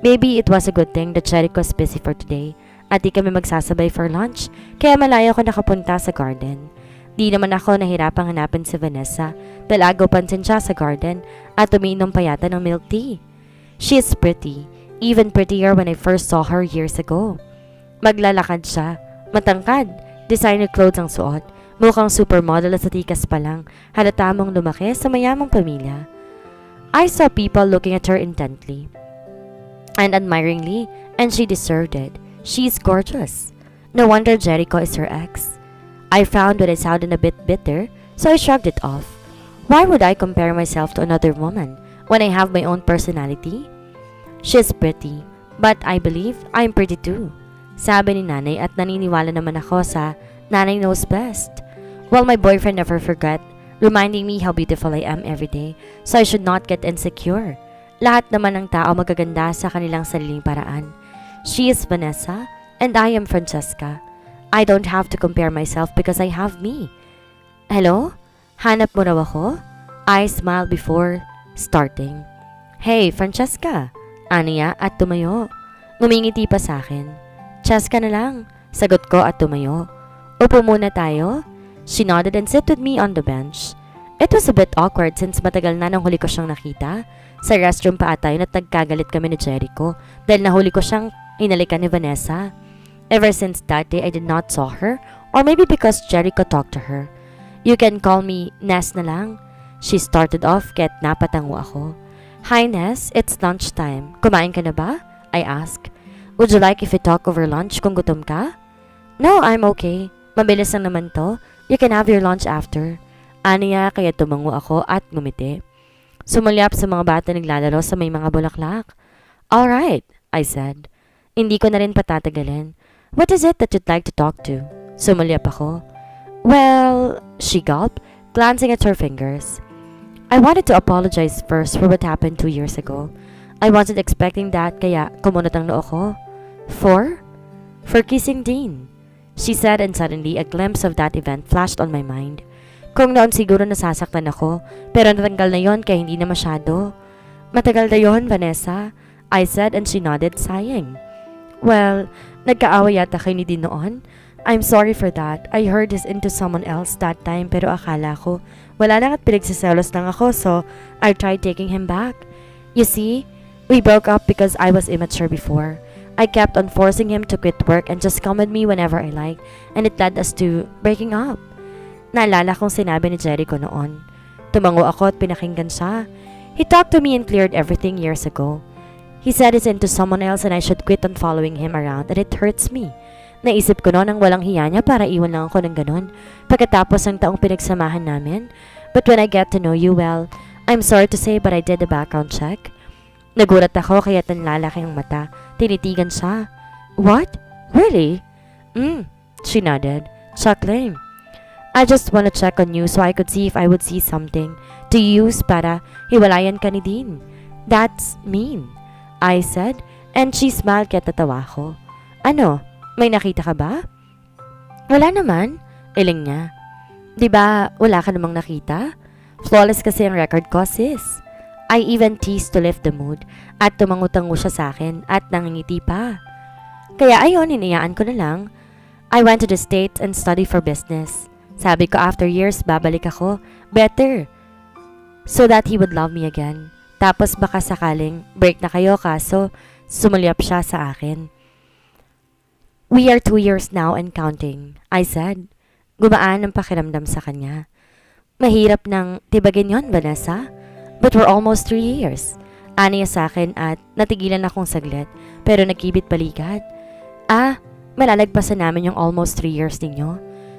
Maybe it was a good thing that Jericho is busy for today at di kami magsasabay for lunch, kaya malayo ako nakapunta sa garden. Di naman ako nahirapang hanapin si Vanessa dahil agaw pansin siya sa garden at umiinom pa yata ng milk tea. She is pretty, even prettier when I first saw her years ago. Maglalakad siya, matangkad, designer clothes ang suot, mukhang supermodel at sa tikas pa lang, halata mong lumaki sa mayamang pamilya. I saw people looking at her intently and admiringly, and she deserved it. She's gorgeous. No wonder Jericho is her ex. I found what it sounded a bit bitter, so I shrugged it off. Why would I compare myself to another woman when I have my own personality? She's pretty, but I believe I'm pretty too. Sabi ni nanay at naniniwala naman ako sa nanay knows best. Well, my boyfriend never forgot, reminding me how beautiful I am every day, so I should not get insecure. Lahat naman ng tao magaganda sa kanilang sariling paraan. She is Vanessa, and I am Francesca. I don't have to compare myself because I have me. Hello? Hanap mo raw ako? I smiled before starting. Hey, Francesca! Aniya at tumayo. Ngumingiti pa sa akin. Cheska na lang. Sagot ko at tumayo. Upo muna tayo. She nodded and sat with me on the bench. It was a bit awkward since matagal na nang huli ko siyang nakita. Sa restroom pa ata yun at nagkagalit kami ni Jericho dahil nahuli ko siyang inalikan ni Vanessa. Ever since that day, I did not saw her, or maybe because Jericho talked to her. You can call me Ness na lang. She started off kaya't napatango ako. Hi Ness, it's lunchtime. Kumain ka na ba? I asked. Would you like if we talk over lunch kung gutom ka? No, I'm okay. Mabilis lang naman to. You can have your lunch after. Aniya kaya tumango ako at ngumiti. Sumulyap sa mga bata naglalaro sa may mga bulaklak. Alright, I said. Hindi ko na rin patatagalin. What is it that you'd like to talk to? Sumulyap ako. Well, she gulped, glancing at her fingers. I wanted to apologize first for what happened 2 years ago. I wasn't expecting that kaya kumunot ang noo ko. For? For kissing Dean. She said and suddenly a glimpse of that event flashed on my mind. Kung noon siguro nasasaktan ako, pero natanggal na yon kaya hindi na masyado. Matagal na yon, Vanessa, I said and she nodded, sighing. Well, nagkaaway yata kayo ni Dean noon. I'm sorry for that. I heard he's into someone else that time pero akala ko wala lang at pinagsiselos lang ako so I tried taking him back. You see, we broke up because I was immature before. I kept on forcing him to quit work and just come with me whenever I liked and it led us to breaking up. Naalala kong sinabi ni Jericho noon. Tumango ako at pinakinggan siya. He talked to me and cleared everything years ago. He said he's into someone else and I should quit on following him around and it hurts me. Naisip ko noon ang walang hiya niya para iwan lang ako ng ganun pagkatapos ng taong pinagsamahan namin. But when I get to know you well, I'm sorry to say but I did a background check. Nagulat ako kaya nanlalaki ang mata. Tinitigan siya. What? Really? She nodded, chuckling. I just want to check on you so I could see if I would see something to use para hiwalayan ka ni Dean. That's mean, I said, and she smiled kaya tatawa ko. Ano? May nakita ka ba? Wala naman, iling niya. Diba wala ka namang nakita? Flawless kasi ang record ko, sis. I even teased to lift the mood at tumangutango siya sa akin at nangingiti pa. Kaya ayon, iniyaan ko na lang. I went to the States and studied for business. Sabi ko after years, babalik ako. Better. So that he would love me again. Tapos baka sakaling break na kayo kaso sumulyap siya sa akin. We are 2 years now and counting, I said. Gumaan ang pakiramdam sa kanya. Mahirap nang tibagin yon, Vanessa. But we're almost 3 years. Aniya sa akin at natigilan akong saglit pero nagkibit balikat. Malalagpasan namin yung almost 3 years ninyo.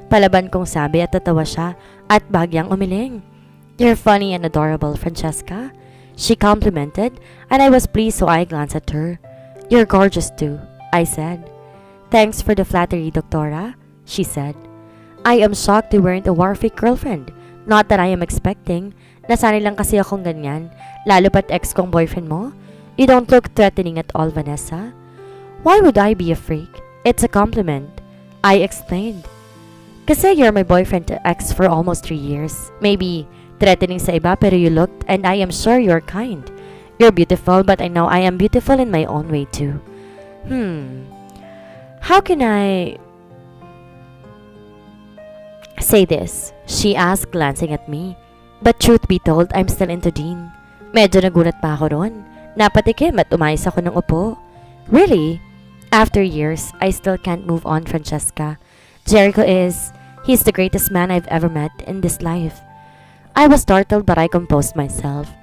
Palaban kong sabi at tatawa siya at bagyang umiling. You're funny and adorable, Francesca. She complimented and I was pleased so I glanced at her. You're gorgeous too, I said. Thanks for the flattery, Doctora, she said. I am shocked you weren't a war-freak girlfriend. Not that I am expecting. Nasanay lang kasi akong ganyan, lalo pat ex kong boyfriend mo. You don't look threatening at all, Vanessa. Why would I be a freak? It's a compliment, I explained. Kasi you're my boyfriend ex for almost 3 years. Maybe threatening sa iba pero you looked and I am sure you're kind. You're beautiful, but I know I am beautiful in my own way too. How can I say this? She asked, glancing at me. But truth be told, I'm still into Dean. Medyo nagulat pa ako ron. Napatikim at umayos ako ng upo. Really? After years, I still can't move on, Francesca. Jericho he's the greatest man I've ever met in this life. I was startled, but I composed myself.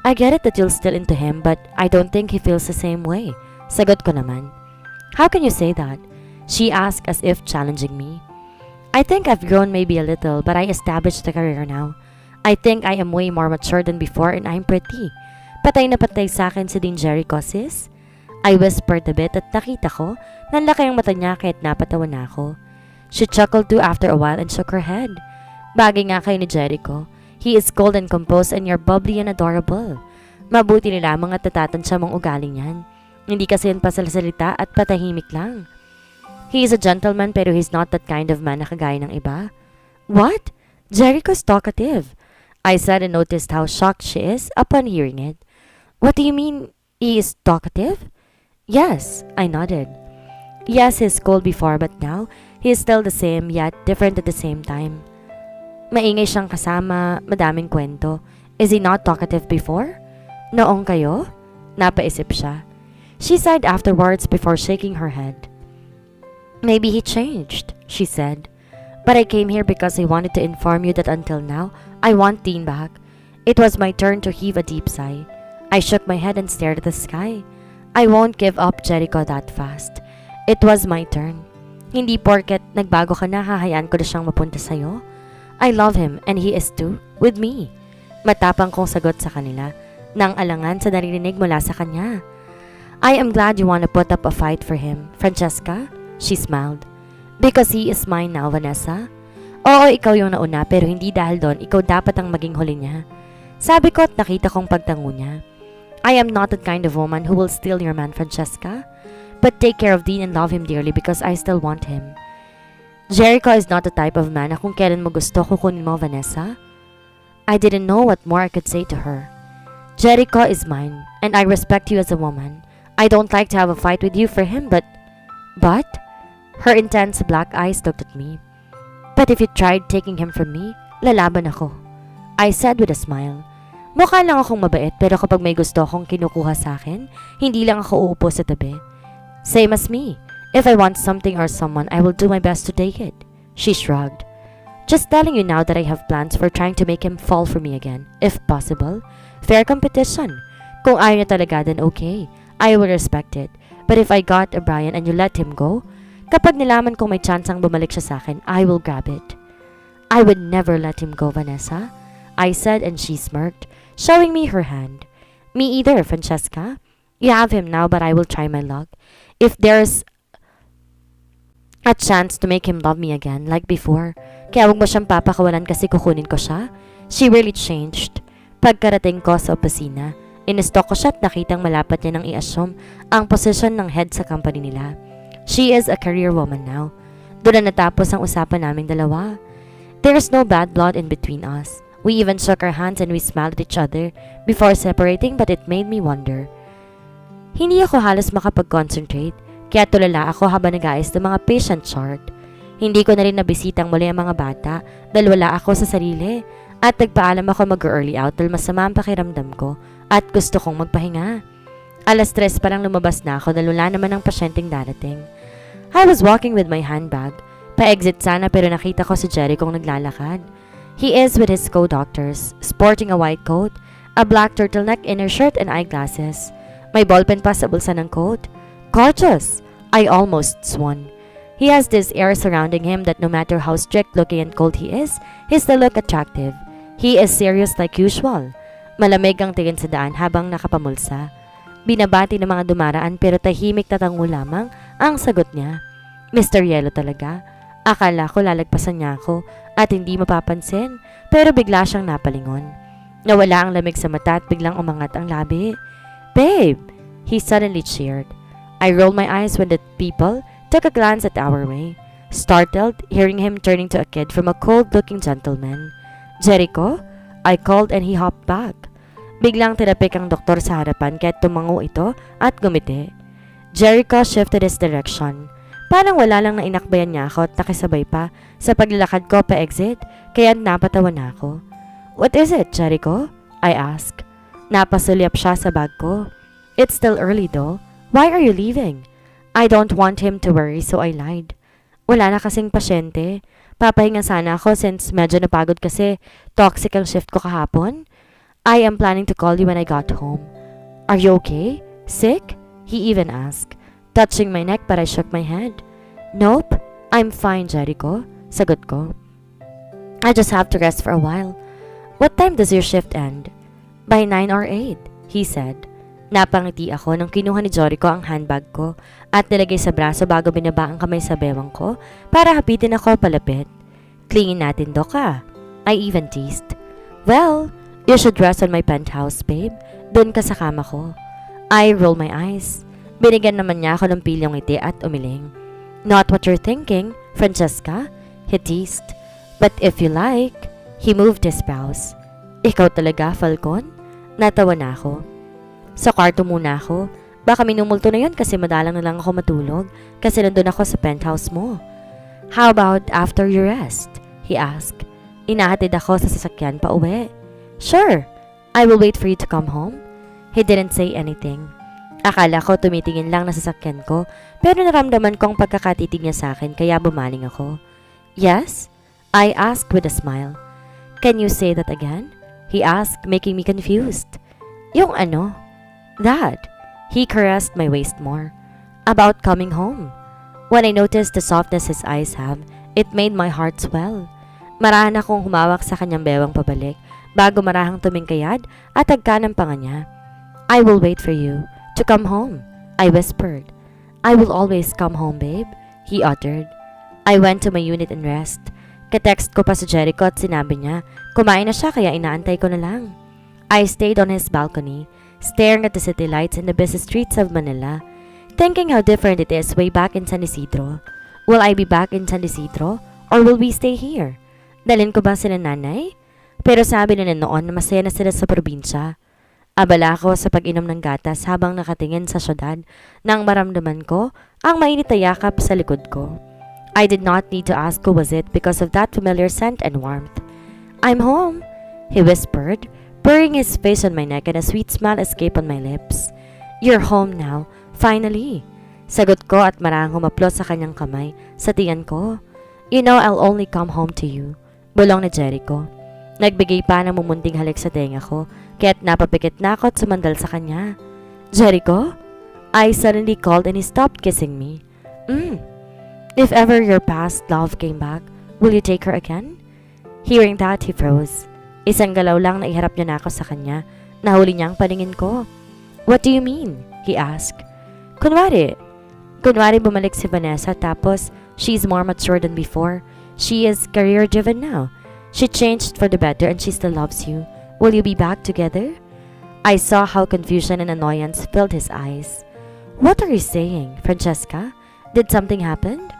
I get it that you're still into him, but I don't think he feels the same way. Sagot ko naman. How can you say that? She asked as if challenging me. I think I've grown maybe a little, but I established a career now. I think I am way more mature than before and I'm pretty. Patay na patay sa akin si Dean Jericho, sis. I whispered a bit at nakita ko na laki ang mata niya kahit napatawa na ako. She chuckled too after a while and shook her head. Bagay nga kayo ni Jericho. He is cold and composed and you're bubbly and adorable. Mabuti ni lamang at natatansya mong ugaling yan. Hindi kasi yun pasalsalita at patahimik lang. He is a gentleman pero he's not that kind of man na kagaya ng iba. What? Jericho's talkative, I said and noticed how shocked she is upon hearing it. What do you mean he is talkative? Yes, I nodded. Yes, he's cold before but now he is still the same yet different at the same time. Maingay siyang kasama, madaming kwento. Is he not talkative before? Noong kayo? Napaisip siya. She sighed afterwards before shaking her head. Maybe he changed, she said. But I came here because I wanted to inform you that until now, I want Dean back. It was my turn to heave a deep sigh. I shook my head and stared at the sky. I won't give up Jericho that fast. It was my turn. Hindi porket nagbago ka na, hahayaan ko na siyang mapunta sa'yo. I love him and he is too, with me. Matapang kong sagot sa kanila, nang alangan sa naririnig mula sa kanya. I am glad you want to put up a fight for him, Francesca. She smiled. Because he is mine now, Vanessa. Oo, ikaw yung nauna pero hindi dahil doon ikaw dapat ang maging huli niya. Sabi ko at nakita kong pagtango niya. I am not that kind of woman who will steal your man, Francesca. But take care of Dean and love him dearly because I still want him. Jericho is not the type of man na kung kailan mo gusto kukunin mo, Vanessa. I didn't know what more I could say to her. Jericho is mine and I respect you as a woman. I don't like to have a fight with you for him but... Her intense black eyes looked at me. But if you tried taking him from me, lalaban ako. I said with a smile. Mukha lang akong mabait pero kapag may gusto akong kinukuha sa akin, hindi lang ako uupo sa tabi. Same as me. If I want something or someone, I will do my best to take it. She shrugged. Just telling you now that I have plans for trying to make him fall for me again, if possible. Fair competition. Kung ayaw niya talaga, then okay. I will respect it. But if I got a Brian and you let him go, kapag nilaman kong may chansang bumalik siya sa akin, I will grab it. I would never let him go, Vanessa, I said and she smirked, showing me her hand. Me either, Francesca. You have him now but I will try my luck. If there's a chance to make him love me again like before, kaya huwag mo siyang papakawalan kasi kukunin ko siya. She really changed. Pagkarating ko sa opisina, inistalk ko siya at nakitang malapat niya nang i-assume ang posisyon ng head sa company nila. She is a career woman now. Doon na natapos ang usapan naming dalawa. There's no bad blood in between us. We even shook our hands and we smiled at each other before separating but it made me wonder. Hindi ako halos makapag-concentrate kaya tulala ako habang nag-aayos ng mga patient chart. Hindi ko na rin nabisitang muli ang mga bata dahil wala ako sa sarili at nagpaalam ako mag-early out dahil masama ang pakiramdam ko at gusto kong magpahinga. 3:00 pa lang lumabas na ako dahil wala naman ang pasyenteng darating. I was walking with my handbag. Pa-exit sana pero nakita ko si Jerry kong naglalakad. He is with his co-doctors, sporting a white coat, a black turtleneck inner shirt and eyeglasses. May ballpen pa sa bulsa ng coat. Gorgeous! I almost swore. He has this air surrounding him that no matter how strict looking and cold he still look attractive. He is serious like usual. Malamig ang tingin sa daan habang nakapamulsa. Binabati ng mga dumaraan pero tahimik na tango lamang ang sagot niya. Mr. Yellow talaga. Akala ko lalagpasan niya ako at hindi mapapansin pero bigla siyang napalingon. Nawala ang lamig sa mata at biglang umangat ang labi. Babe! He suddenly cheered. I rolled my eyes when the people took a glance at our way, startled hearing him turning to a kid from a cold-looking gentleman. Jericho? I called and he hopped back. Biglang tinapik ang doktor sa harapan kaya't tumango ito at gumiti. Jericho shifted his direction. Parang wala lang na inakbayan niya ako at nakisabay pa sa paglalakad ko pa exit kaya napatawa na ako. What is it, Jericho? I asked. Napasulyap siya sa bag ko. It's still early though. Why are you leaving? I don't want him to worry so I lied. Wala na kasing pasyente. Papahinga sana ako since medyo napagod kasi toxic ang shift ko kahapon. I am planning to call you when I got home. Are you okay? Sick? He even asked, touching my neck but I shook my head. Nope, I'm fine, Jericho. Sagot ko. I just have to rest for a while. What time does your shift end? By 9 or 8, he said. Napangiti ako nang kinuha ni Jericho ang handbag ko at nilagay sa braso bago binaba ang kamay sa bewang ko para hapitin ako palapit. Klingin natin, Doka. I even teased. Well, you should rest on my penthouse, babe. Doon ka sa kama ko. I rolled my eyes. Binigyan naman niya ako ng pilyong ngiti at umiling. Not what you're thinking, Francesca, he teased. But if you like, he moved his brows. Ikaw talaga, Falcon? Natawa na ako. Sa kwarto muna ako. Baka minumulto na yun kasi madalang na lang ako matulog kasi nandun ako sa penthouse mo. How about after you rest? He asked. Inahatid ako sa sasakyan pa uwi. Sure, I will wait for you to come home. He didn't say anything. Akala ko tumitingin lang na sasakyan ko pero naramdaman kong pagkakatitig niya sa akin kaya bumaling ako. Yes? I asked with a smile. Can you say that again? He asked, making me confused. Yung ano? That. He caressed my waist more. About coming home. When I noticed the softness his eyes have, it made my heart swell. Marahan akong humawak sa kanyang bewang pabalik bago marahang tumingkayad at agka ng panga niya. I will wait for you to come home, I whispered. I will always come home, babe, he uttered. I went to my unit and rest. Katext ko pa si Jericho at sinabi niya, kumain na siya kaya inaantay ko na lang. I stayed on his balcony, staring at the city lights in the busy streets of Manila, thinking how different it is way back in San Isidro. Will I be back in San Isidro or will we stay here? Dalhin ko ba sila nanay? Pero sabi nila noon na masaya na sila sa probinsya. Abala ako sa pag-inom ng gatas habang nakatingin sa syudad nang maramdaman ko ang mainit na yakap sa likod ko. I did not need to ask who was it because of that familiar scent and warmth. I'm home, he whispered, purring his face on my neck and a sweet smile escaped on my lips. You're home now, finally. Sagot ko at marahang humaplos sa kanyang kamay sa tiyan ko. You know I'll only come home to you. Bulong ni Jericho. Nagbigay pa ng mumunting halik sa tenga ko kaya't napapikit na ako at sumandal sa kanya. Jericho? I suddenly called and he stopped kissing me. If ever your past love came back, will you take her again? Hearing that, he froze. Isang galaw lang na iharap niya na ako sa kanya. Nahuli niya ang paningin ko. What do you mean? He asked. Kunwari bumalik si Vanessa tapos she's more mature than before. She is career-driven now. She changed for the better and she still loves you. Will you be back together? I saw how confusion and annoyance filled his eyes. What are you saying, Francesca? Did something happen?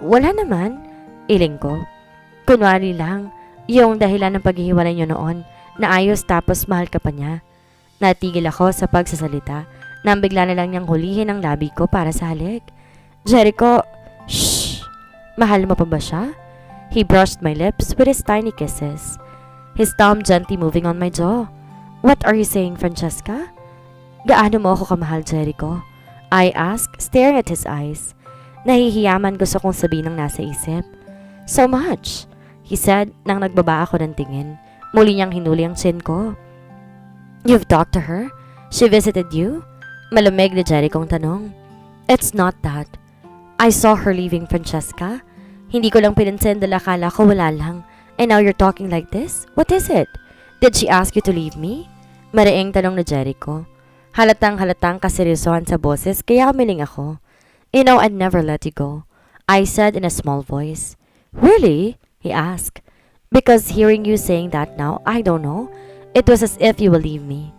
Wala naman, iling ko. Kunwari lang, yung dahilan ng paghihiwalay niyo noon, naayos tapos mahal ka pa niya. Natigil ako sa pagsasalita, nang bigla na lang niyang hulihin ang labi ko para sa halik. Jericho, shh! Mahal mo pa ba siya? He brushed my lips with his tiny kisses, his thumb gently moving on my jaw. What are you saying, Francesca? Gaano mo ako kamahal, Jericho? I asked, staring at his eyes. Nahihiyaman gusto kong sabihin ng nasa isip. So much, he said nang nagbaba ako ng tingin. Muli niyang hinuli ang chin ko. You've talked to her? She visited you? Malamig ni Jerichong tanong. It's not that. I saw her leaving, Francesca. Hindi ko lang pinansin dahil akala ko wala lang. And now you're talking like this? What is it? Did she ask you to leave me? Mariing tanong ni Jericho. Halatang kaseryosohan sa boses kaya umiling ako. You know I'd never let you go, I said in a small voice. Really? He asked. Because hearing you saying that now, I don't know. It was as if you will leave me.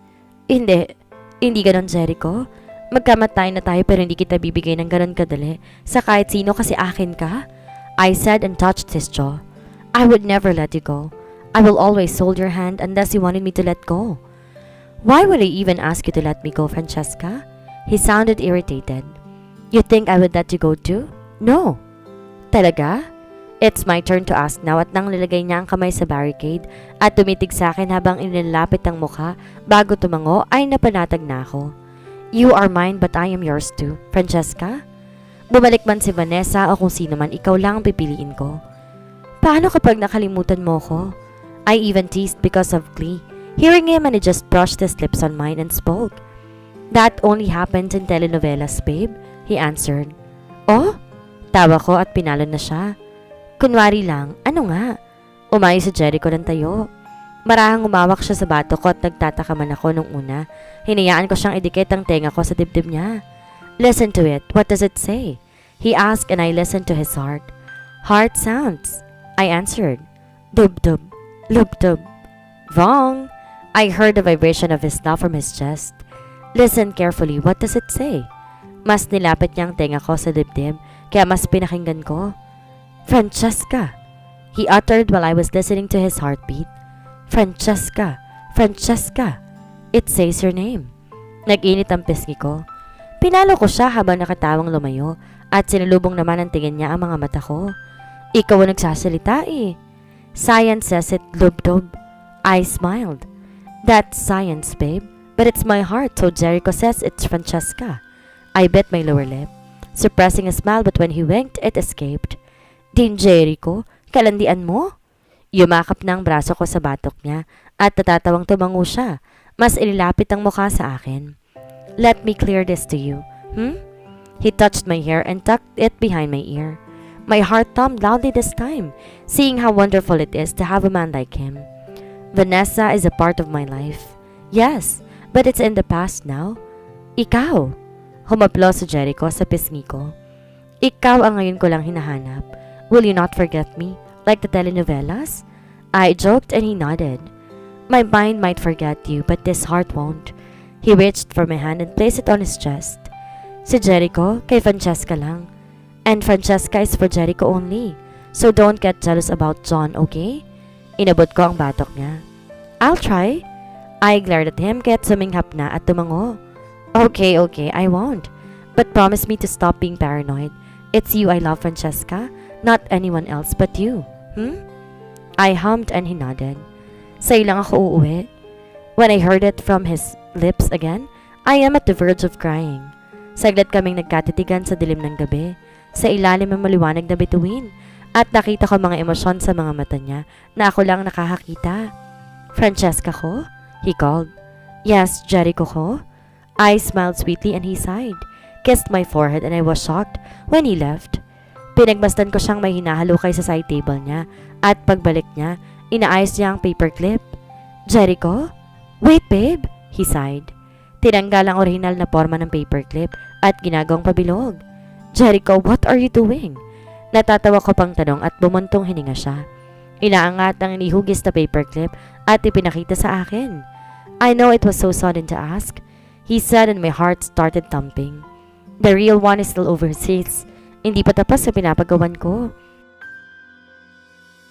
Hindi ganon, Jericho. Magkamatay na tayo pero hindi kita bibigay ng ganon kadali sa kahit sino kasi akin ka, I said and touched his jaw. I would never let you go. I will always hold your hand unless you wanted me to let go. Why would I even ask you to let me go, Francesca? He sounded irritated. You think I would let you go too? No. Talaga? It's my turn to ask now at nang nilagay niya ang kamay sa barricade at tumitig sa akin habang inilapit ang mukha bago tumango ay napanatag na ako. You are mine but I am yours too, Francesca? Bumalik man si Vanessa o kung sino man, ikaw lang ang pipiliin ko. Paano kapag nakalimutan mo ko? I even teased because of glee, hearing him and he just brushed his lips on mine and spoke. That only happens in telenovelas, babe, he answered. Oh? Tawa ko at pinalo na siya. Kunwari lang, ano nga? Umayo si Jericho ng tayo. Marahang umawak siya sa bato ko at nagtataka man ako nung una. Hinayaan ko siyang idikit ang tenga ko sa dibdib niya. Listen to it. What does it say? He asked and I listened to his heart. Heart sounds. I answered. Dub-dub. Lub-dub. Wrong. I heard the vibration of his laugh from his chest. Listen carefully. What does it say? Mas nilapit niya ang tenga ko sa dibdib, kaya mas pinakinggan ko. Francesca, he uttered while I was listening to his heartbeat. Francesca, Francesca, it says your name. Nag-init ang pisngi ko. Pinalo ko siya habang nakatawang lumayo at sinulubong naman ang tingin niya ang mga mata ko. Ikaw ang nagsasalita eh. Science says it, lub-dub. I smiled. That's science, babe. But it's my heart, so Jericho says it's Francesca. I bit my lower lip, suppressing a smile, but when he winked, it escaped. Din Jericho, kalandian mo? Yumakap na ang braso ko sa batok niya at natatawang tumango siya. Mas ililapit ang mukha sa akin. Let me clear this to you, He touched my hair and tucked it behind my ear. My heart thumped loudly this time, seeing how wonderful it is to have a man like him. Vanessa is a part of my life. Yes, but it's in the past now. Ikaw. Humaplo si Jericho sa pisngi ko. Ikaw ang ngayon ko lang hinahanap. Will you not forget me, like the telenovelas? I joked and he nodded. My mind might forget you, but this heart won't. He reached for my hand and placed it on his chest. Si Jericho, kay Francesca lang. And Francesca is for Jericho only. So don't get jealous about John, okay? Inabot ko ang batok niya. I'll try. I glared at him kaya't suminghap na at tumango. Okay, I won't. But promise me to stop being paranoid. It's you I love, Francesca, not anyone else but you. I hummed and he nodded. Sa'yo lang ako uuwi. When I heard it from his lips again, I am at the verge of crying. Saglit kaming nagkatitigan sa dilim ng gabi, sa ilalim ng maliwanag na bituin, at nakita ko mga emosyon sa mga mata niya na ako lang nakakakita. Francesca ko? He called. Yes, Jericho ko? I smiled sweetly and he sighed, kissed my forehead and I was shocked when he left. Pinagmasdan ko siyang may hinahalukay sa side table niya at pagbalik niya, inaayos niya ang paperclip. Jericho? Wait, babe, he sighed. Tinanggal ang orihinal na forma ng paperclip at ginagawang pabilog. Jericho, what are you doing? Natatawa ko pang tanong at bumuntong hininga siya. Inaangat ang inihugis na paperclip at ipinakita sa akin. I know it was so sudden to ask, he said and my heart started thumping. The real one is still overseas. Hindi pa tapos sa pinapagawan ko.